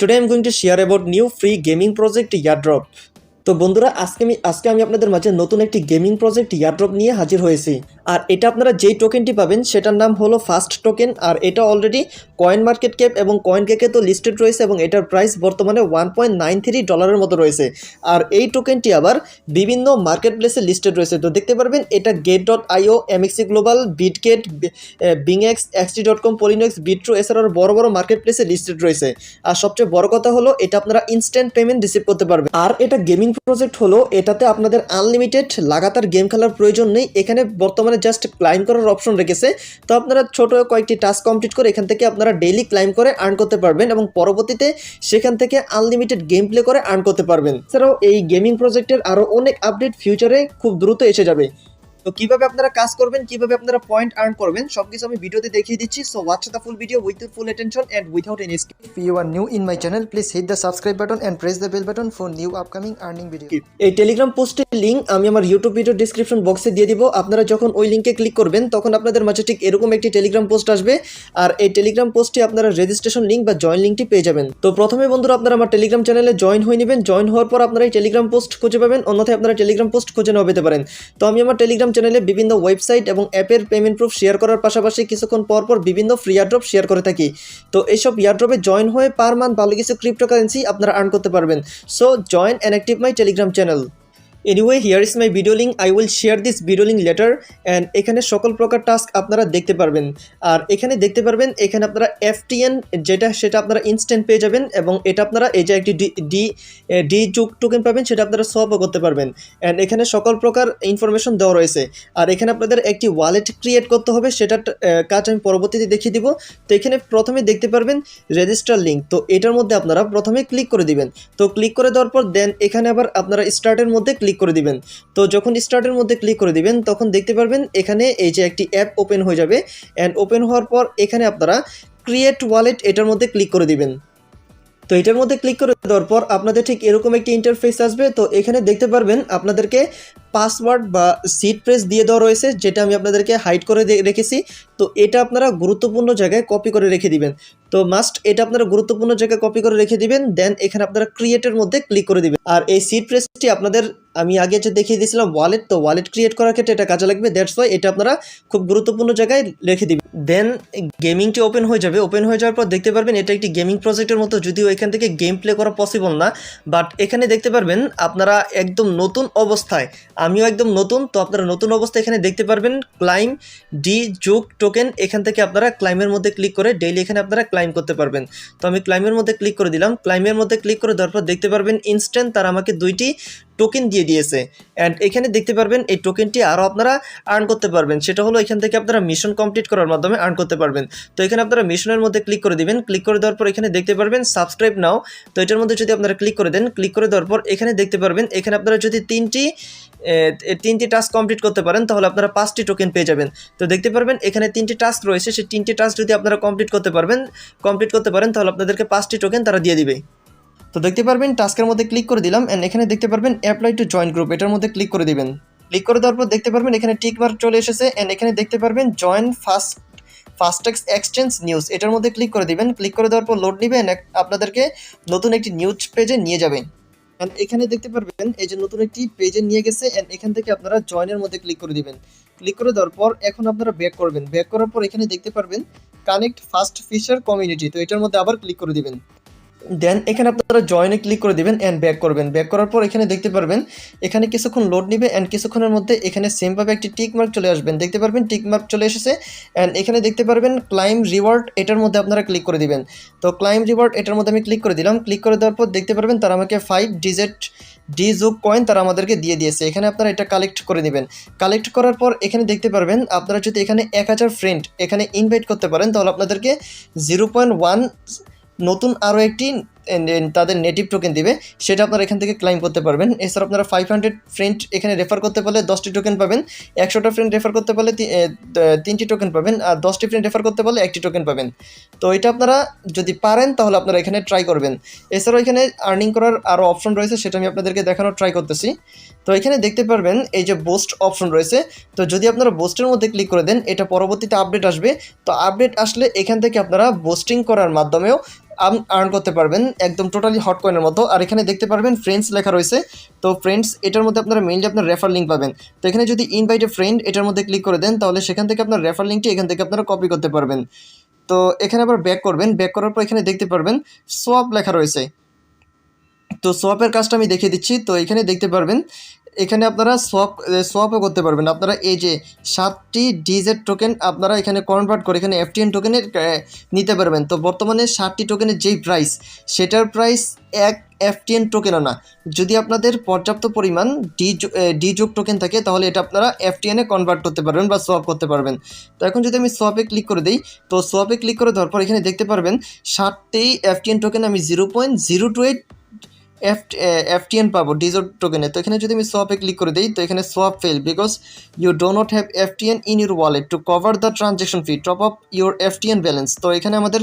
Today I'm going to share about new free gaming project Yardrop. তো বন্ধুরা আজকে আমি আপনাদের মাঝে নতুন একটি গেমিং প্রজেক্ট ইয়ারড্রপ নিয়ে হাজির হয়েছি। আর এটা আপনারা যেই টোকেনটি পাবেন সেটার নাম হলো ফাস্ট টোকেন। আর এটা অলরেডি কয়েন মার্কেট ক্যাপ এবং কয়েন কেকে তো লিস্টেড রয়েছে এবং এটার প্রাইস বর্তমানে $1.93 মতো রয়েছে। আর এই টোকেনটি আবার বিভিন্ন মার্কেট প্লেসে লিস্টেড রয়েছে। তো দেখতে পারবেন এটা Gate.io, MXC global, Bitget, BingX, XT.com, Poloniex, বিট্রো এছাড়াও বড় বড় মার্কেট প্লেসে লিস্টেড রয়েছে। আর সবচেয়ে বড় কথা হলো এটা আপনারা ইনস্ট্যান্ট পেমেন্ট রিসিভ করতে পারবেন। আর এটা গেমিং প্রজেক্ট হলো, এটাতে আপনাদের আনলিমিটেড লাগাতার গেম খেলার প্রয়োজন নেই। এখানে বর্তমানে জাস্ট ক্লাইম করার অপশন রেখেছে। তো আপনারা ছোট কয়েকটি টাস্ক কমপ্লিট করে এখান থেকে আপনারা ডেইলি ক্লাইম করে আর্ন করতে পারবেন এবং পরবর্তীতে সেখান থেকে আনলিমিটেড গেম প্লে করে আর্ন করতে পারবেন। এছাড়াও এই গেমিং প্রজেক্টের আরও অনেক আপডেট ফিউচারে খুব দ্রুত এসে যাবে। তো কিভাবে আপনারা কাজ করবেন, কিভাবে আপনারা পয়েন্ট আর্ন করবেন সবকিছু আমি ভিডিওতে দেখিয়ে দিচ্ছি। So watch the full video with full attention and without any skip. If you are new in my channel, please hit the subscribe button and press the bell button for new upcoming earning video. এই Telegram পোস্টের link আমি আমার YouTube video description বক্সে দিয়ে দিব। আপনারা যখন ওই লিংকে ক্লিক করবেন তখন আপনাদের মাঝে ঠিক এরকম একটি টেলিগ্রাম পোস্ট আসবে। আর এই টেলিগ্রাম পোস্টে আপনারা রেজিস্ট্রেশন লিংক বা জয়েন লিংকটি পেয়ে যাবেন। তো প্রথমে বন্ধুরা আপনারা আমার টেলিগ্রাম চ্যানেলে জয়েন হয়ে নেবেন। জয়েন হওয়ার পর আপনারা এই টেলিগ্রাম পোস্ট খুঁজে পাবেন, অন্যথায় আপনারা টেলিগ্রাম পোস্ট খুঁজে নাও পেতে পারেন। তো আমি আমার টেলিগ্রাম চ্যানেলে বিভিন্ন ওয়েবসাইট এবং অ্যাপের পেমেন্ট প্রুফ শেয়ার করার পাশাপাশি কিছুক্ষণ পর বিভিন্ন ফ্রি ইয়ারড্রপ শেয়ার করে থাকি। তো এইসব ইয়ারড্রপে জয়েন হয়ে পার মান্থ ভালো কিছু ক্রিপ্টোকারেন্সি আপনারা আর্ন করতে পারবেন। So join and active my Telegram channel. Anyway here is my video link, I will share this video link letter. And এখানে সকল প্রকার টাস্ক আপনারা দেখতে পারবেন। আর এখানে দেখতে পারবেন এখানে আপনারা FTN সেটা আপনারা ইনস্ট্যান্ট পেয়ে যাবেন এবং এটা আপনারা এই যে একটি ডি যুগ টোকেন পাবেন সেটা আপনারা সবও করতে পারবেন। অ্যান্ড এখানে সকল প্রকার ইনফরমেশন দেওয়া রয়েছে। আর এখানে আপনাদের একটি ওয়ালেট ক্রিয়েট করতে হবে, সেটার কাজ আমি পরবর্তীতে দেখিয়ে দিব। তো এখানে প্রথমে দেখতে পারবেন রেজিস্টার লিঙ্ক। তো এটার মধ্যে আপনারা প্রথমে ক্লিক করে দিবেন। তো ক্লিক করে দেওয়ার পর দেন এখানে আবার আপনারা স্টার্টের মধ্যে ক্লিক করে দিবেন। তো যখন স্টার্টের মধ্যে ক্লিক করে দিবেন তখন দেখতে পারবেন এখানে এই যে একটি অ্যাপ ওপেন হয়ে যাবে। অ্যান্ড ওপেন হওয়ার পর এখানে আপনারা ক্রিয়েট ওয়ালেট এটার মধ্যে ক্লিক করে দিবেন। তো এটার মধ্যে ক্লিক করে দেওয়ার পর আপনাদের ঠিক এরকম একটি ইন্টারফেস আসবে। তো এখানে দেখতে পারবেন আপনাদেরকে পাসওয়ার্ড বা সিড প্রেস দিয়ে দেওয়া রয়েছে, যেটা আমি আপনাদেরকে হাইড করে রেখেছি। তো এটা আপনারা গুরুত্বপূর্ণ জায়গায় কপি করে রেখে দিবেন। তো মাস্ট এটা আপনারা গুরুত্বপূর্ণ জায়গায় কপি করে রেখে দিবেন। দেন এখানে আপনারা ক্রিয়েটের মধ্যে ক্লিক করে দিবেন। আর এই সিড প্রেসটি আপনাদের আমি আগে যে দেখিয়ে দিয়েছিলাম ওয়ালেট, তো ওয়ালেট ক্রিয়েট করার ক্ষেত্রে এটা কাজে লাগবে। দ্যাটস ওয়াই এটা আপনারা খুব গুরুত্বপূর্ণ জায়গায় রেখে দিবেন। দেন গেমিংটি ওপেন হয়ে যাবে। ওপেন হয়ে যাওয়ার পর দেখতে পারবেন এটা একটি গেমিং প্রজেক্টের মতো, যদিও এখান থেকে গেম প্লে করা পসিবল না। বাট এখানে দেখতে পারবেন আপনারা একদম নতুন অবস্থায়, আমিও একদম নতুন, তো আপনারা নতুন অবস্থায় এখানে দেখতে পারবেন ক্লাইম ডি যুগ টোকেন। এখান থেকে আপনারা ক্লাইমের মধ্যে ক্লিক করে ডেইলি এখানে আপনারা ক্লাইম করতে পারবেন। তো আমি ক্লাইমের মধ্যে ক্লিক করে দিলাম। ক্লাইমের মধ্যে ক্লিক করে দেওয়ার পর দেখতে পারবেন ইনস্ট্যান্ট তারা আমাকে 2টি টোকেন দিয়ে দিয়েছে। অ্যান্ড এখানে দেখতে পারবেন এই টোকেনটি আরও আপনারা আর্ন করতে পারবেন। সেটা হলো এখান থেকে আপনারা মিশন কমপ্লিট করার মাধ্যমে আর্ন করতে পারবেন। তো এখানে আপনারা মিশনের মধ্যে ক্লিক করে দিবেন। ক্লিক করে দেওয়ার পর এখানে দেখতে পারবেন সাবস্ক্রাইব নাও। তো এটার মধ্যে যদি আপনারা ক্লিক করে দেন, ক্লিক করে দেওয়ার পর এখানে দেখতে পারবেন এখানে আপনারা যদি তিনটি টাস্ক কমপ্লিট করতে পারেন তাহলে আপনারা 5টি টোকেন পেয়ে যাবেন। তো দেখতে পারবেন এখানে 3টি টাস্ক রয়েছে, সেই 3টি টাস্ক যদি আপনারা কমপ্লিট করতে পারেন তাহলে আপনাদেরকে 5টি টোকেন তারা দিয়ে দিবে। তো দেখতে পারবেন টাস্কের মধ্যে ক্লিক করে দিলাম। অ্যান্ড এখানে দেখতে পারবেন অ্যাপ্লাই টু জয়েন গ্রুপ, এটার মধ্যে ক্লিক করে দিবেন। ক্লিক করে দেওয়ার পর দেখতে পারবেন এখানে টিক মার্ক চলে এসেছে। অ্যান্ড এখানে দেখতে পারবেন জয়েন ফাস্টেক্স এক্সচেঞ্জ নিউজ, এটার মধ্যে ক্লিক করে দিবেন। ক্লিক করে দেওয়ার পর লোড নেবে, আপনাদেরকে নতুন একটি নিউজ পেজে নিয়ে যাবে। অ্যান্ড এখানে দেখতে পারবেন এই যে নতুন একটি পেজে নিয়ে গেছে। অ্যান্ড এখান থেকে আপনারা জয়েনের মধ্যে ক্লিক করে দিবেন। ক্লিক করে দেওয়ার পর এখন আপনারা ব্যাক করবেন। ব্যাক করার পর এখানে দেখতে পারবেন কানেক্ট ফাস্ট ফিশার কমিউনিটি, তো এটার মধ্যে আবার ক্লিক করে দিবেন। দেন এখানে আপনারা জয়েনে ক্লিক করে দিবেন অ্যান্ড ব্যাক করবেন। ব্যাক করার পর এখানে দেখতে পারবেন এখানে কিছুক্ষণ লোড নেবে। অ্যান্ড কিছুক্ষণের মধ্যে এখানে সেমভাবে একটি টিক মার্ক চলে আসবেন। দেখতে পারবেন টিক মার্ক চলে এসেছে। অ্যান্ড এখানে দেখতে পারবেন ক্লাইম রিওয়ার্ড, এটার মধ্যে আপনারা ক্লিক করে দিবেন। তো ক্লাইম রিওয়ার্ড এটার মধ্যে আমি ক্লিক করে দিলাম। ক্লিক করে দেওয়ার পর দেখতে পারবেন তারা আমাকে 5 ডিজিট ডি যুগ কয়েন তারা আমাদেরকে দিয়ে দিয়েছে। এখানে আপনারা এটা কালেক্ট করে নেবেন। কালেক্ট করার পর এখানে দেখতে পারবেন আপনারা যদি এখানে 1000 ফ্রেন্ড এখানে ইনভাইট করতে পারেন তাহলে আপনাদেরকে 0.1 নতুন আরও একটি তাদের নেটিভ টোকেন দিবে, সেটা আপনারা এখান থেকে ক্লাইম করতে পারবেন। এছাড়া আপনারা 500 ফ্রেন্ড এখানে রেফার করতে পারলে 10টি টোকেন পাবেন। 100টা ফ্রেন্ড রেফার করতে পারলে 3টি টোকেন পাবেন। আর 10টি ফ্রেন্ড রেফার করতে পারলে 1টি টোকেন পাবেন। তো এটা আপনারা যদি পারেন তাহলে আপনারা এখানে ট্রাই করবেন। এছাড়াও এখানে আর্নিং করার আরও অপশন রয়েছে, সেটা আমি আপনাদেরকে দেখানোর ট্রাই করতেছি। তো এখানে দেখতে পারবেন এই যে বুস্ট অপশন রয়েছে। তো যদি আপনারা বুস্টের মধ্যে ক্লিক করে দেন এটা পরবর্তীতে আপডেট আসবে। তো আপডেট আসলে এখান থেকে আপনারা বুস্টিং করার মাধ্যমেও আর্ন করতে পারবেন একদম টোটালি হট কয়েনের মতো। আর এখানে দেখতে পারবেন ফ্রেন্ডস লেখা রয়েছে। তো ফ্রেন্ডস এটার মধ্যে আপনারা মেইনলি আপনার রেফার লিঙ্ক পাবেন। তো এখানে যদি ইনভাইট এ ফ্রেন্ড এটার মধ্যে ক্লিক করে দেন তাহলে সেখান থেকে আপনার রেফার লিঙ্কটি এখান থেকে আপনারা কপি করতে পারবেন। তো এখানে আবার ব্যাক করবেন, ব্যাক করার পর এখানে দেখতে পারবেন সোয়াপ লেখা রয়েছে। তো সোয়াপের কাজটা আমি দেখিয়ে দিচ্ছি। তো এখানে দেখতে পারবেন এখানে আপনারা সোয়াপও করতে পারবেন। আপনারা এই যে 7টি ডিজেড টোকেন আপনারা এখানে কনভার্ট করে এখানে এফটিএন টোকেনের নিতে পারবেন। তো বর্তমানে 7টি টোকেনের যেই প্রাইস সেটার প্রাইস এক এফটিএন টোকেনও না। যদি আপনাদের পর্যাপ্ত পরিমাণ ডিযোগ টোকেন থাকে তাহলে এটা আপনারা এফটিএনে কনভার্ট করতে পারবেন বা সোয়াপ করতে পারবেন। তো এখন যদি আমি সোয়াপে ক্লিক করে দিই, তো সোয়াপে ক্লিক করে দেওয়ার পর এখানে দেখতে পারবেন 7টি এফটিএন টোকেন আমি 0.028 এফটিএন পাবো ডিজোট টোকেনে। তো এখানে যদি আমি সোয়াপে ক্লিক করে দিই তো এখানে swap fail because you do not have FTN in your wallet to cover the transaction fee top up your FTN balance. তো এখানে আমাদের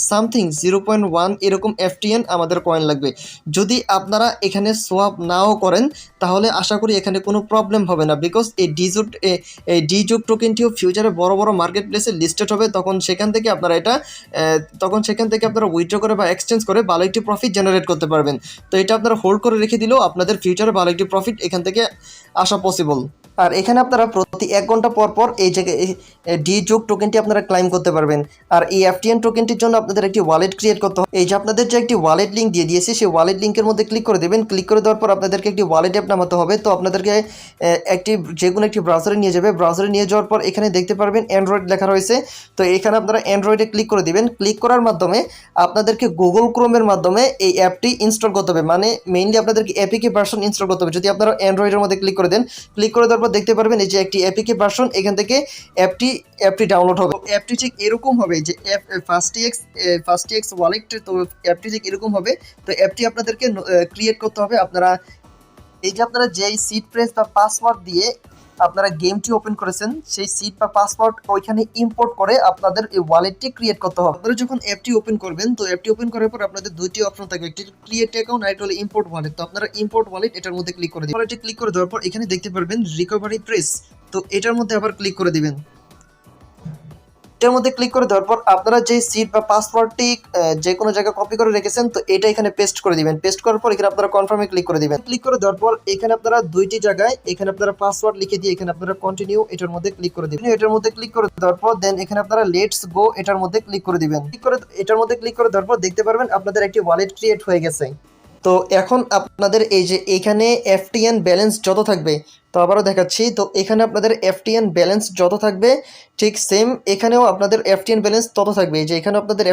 সামথিং 0.1 এরকম এফটিএন আমাদের কয়েন লাগবে। যদি আপনারা এখানে সোয়াপ নাও করেন তাহলে আশা করি এখানে কোনো প্রবলেম হবে না, বিকজ এই ডিজোট টোকেনটিও ফিউচারে বড় বড় মার্কেট প্লেসে লিস্টেড হবে। তখন সেখান থেকে আপনারা উইথড্র করে বা এক্সচেঞ্জ করে ভালো একটি প্রফিট জেনারেট করতে পারবেন। তো এটা আপনারা হোল্ড করে রেখে দিলেও আপনাদের ফিউচারে ভালো একটি প্রফিট এখান থেকে আসা পসিবল। আর এখানে আপনারা প্রতি 1 ঘন্টা পর পর এই জায়গায় ডিযোগ টোকেনটি আপনারা ক্লাইম করতে পারবেন। আর এই এফটিএন টোকেনটির জন্য আপনাদের একটি ওয়ালেট ক্রিয়েট করতে হবে। এই যে আপনাদের যে একটি ওয়ালেট লিঙ্ক দিয়ে দিয়েছি সেই ওয়ালেট লিঙ্কের মধ্যে ক্লিক করে দেবেন। ক্লিক করে দেওয়ার পর আপনাদেরকে একটি ওয়ালেট অ্যাপ নামাতে হবে। তো আপনাদেরকে যে কোনো একটি ব্রাউজারে নিয়ে যাবে। ব্রাউজারে নিয়ে যাওয়ার পর এখানে দেখতে পারবেন অ্যান্ড্রয়েড লেখা রয়েছে। তো এখানে আপনারা অ্যান্ড্রয়েডে ক্লিক করে দিবেন। ক্লিক করার মাধ্যমে আপনাদেরকে গুগল ক্রোমের মাধ্যমে এই অ্যাপটি ইনস্টল করতে হবে। মানে মেইনলি আপনাদেরকে এপিকে ভার্সন ইনস্টল করতে হবে। যদি আপনারা অ্যান্ড্রয়েডের মধ্যে ক্লিক করে দেন, ক্লিক করে দেওয়ার পর দেখতে পারবেন এই যে একটি এপিকে ভার্সন, এখান থেকে অ্যাপটি ডাউনলোড হবে। অ্যাপটি ঠিক এরকম হবে যে ফার্স্টএক্স ওয়ালেট। তো অ্যাপটি ঠিক এরকম হবে। তো অ্যাপটি আপনাদেরকে ক্রিয়েট করতে হবে। আপনারা এই যে আপনারা যেই সিড প্রেস বা পাসওয়ার্ড দিয়ে আপনারা গেমটি ওপেন করেছেন সেই সিড বা পাসওয়ার্ড ওইখানে ইম্পোর্ট করে আপনাদের এই ওয়ালেটটি ক্রিয়েট করতে হবে। আপনারা যখন অ্যাপটি ওপেন করবেন তো অ্যাপটি ওপেন করার পর আপনাদের দুইটি অপশন থাকবে, একটি ক্রিয়েট অ্যাকাউন্ট আর একটা হলো ইম্পোর্ট ওয়ালেট। তো আপনারা ইম্পোর্ট ওয়ালেট এটার মধ্যে ক্লিক করে দিবেন। ওয়ালেটে ক্লিক করে দেওয়ার পর এখানে দেখতে পারবেন রিকভারি প্রেস। তো এটার মধ্যে আবার ক্লিক করে দিবেন। এটার মধ্যে ক্লিক করে দেওয়ার পর আপনারা যে সিট বা পাসওয়ার্ডটি যে কোনো জায়গায় কপি করে রেখেছেন তো এটা এখানে পেস্ট করে দিবেন। পেস্ট করার পর এখানে আপনারা কনফার্মে ক্লিক করে দিবেন। ক্লিক করে দেওয়ার পর এখানে আপনারা দুইটি জায়গায় এখানে আপনারা পাসওয়ার্ড লিখে দিয়ে এখানে আপনারা কন্টিনিউ এটার মধ্যে ক্লিক করে দিবেন। এটার মধ্যে ক্লিক করে দেওয়ার পর দেন এখানে আপনারা লেটস গো এটার মধ্যে ক্লিক করে দিবেন। এটার মধ্যে ক্লিক করে দেওয়ার পর দেখতে পারবেন আপনাদের একটি ওয়ালেট ক্রিয়েট হয়ে গেছে। তো এখন আপনাদের এই যে এখানে এফটিএন ব্যালেন্স যত থাকবে, তো আবারও দেখাচ্ছি, তো এখানে আপনাদের এফটিএন ব্যালেন্স যত থাকবে ঠিক সেম এখানেও আপনাদের এফটিএন ব্যালেন্স তত থাকবে। এই যে এখানে আপনাদের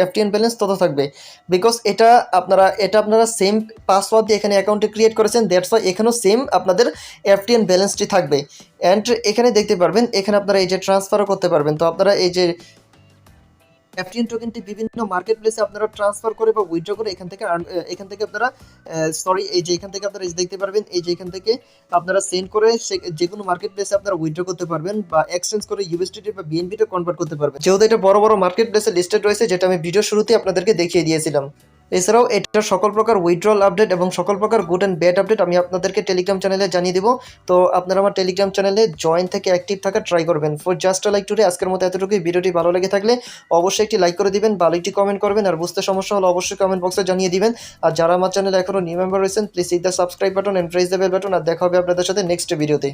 এফটিএন ব্যালেন্স তত থাকবে, বিকজ এটা আপনারা সেম পাসওয়ার্ড দিয়ে এখানে অ্যাকাউন্টে ক্রিয়েট করেছেন, দ্যাটস ওয়াই এখানেও সেম আপনাদের এফটিএন ব্যালেন্সটি থাকবে। অ্যান্ড এখানে দেখতে পারবেন এখানে আপনারা এই যে ট্রান্সফারও করতে পারবেন। তো আপনারা এই যে এফটিএন টোকেনটি বিভিন্ন মার্কেট প্লেসে আপনারা ট্রান্সফার করে বা উইথড্র করে এখান থেকে আপনারা এখান থেকে আপনারা দেখতে পারবেন এই যে এখান থেকে আপনারা সেন্ড করে যে কোনো মার্কেট প্লেসে আপনারা উইথড্র করতে পারবেন বা এক্সচেঞ্জ করে ইউএসডিটি বা বিএনবিতে কনভার্ট করতে পারবেন। যেহেতু এটা বড় বড় মার্কেট প্লেসে লিস্টেড রয়েছে, যেটা আমি ভিডিও শুরুতে আপনাদেরকে দেখিয়ে দিয়েছিলাম। এছাড়াও এটার সকল প্রকার উইথড্রল আপডেট এবং সকল প্রকার গুড অ্যান্ড ব্যাড আপডেট আমি আপনাদেরকে টেলিগ্রাম চ্যানেলে জানিয়ে দেবো। তো আপনারা আমার টেলিগ্রাম চ্যানেলে জয়েন থেকে অ্যাক্টিভ থাকা ট্রাই করবেন। ফর জাস্ট লাইক টুডে আজকের মতো এতটুকুই। ভিডিওটি ভালো লেগে থাকলে অবশ্যই একটি লাইক করে দিবেন, ভালো একটি কমেন্ট করবেন, আর বুঝতে সমস্যা হলে অবশ্যই কমেন্ট বক্সে জানিয়ে দিবেন। আর যারা আমার চ্যানেলে এখনো নিউ মেম্বার রয়েছেন please hit the subscribe button and press the bell button. আর দেখা হবে আপনাদের সাথে নেক্সট ভিডিওতে।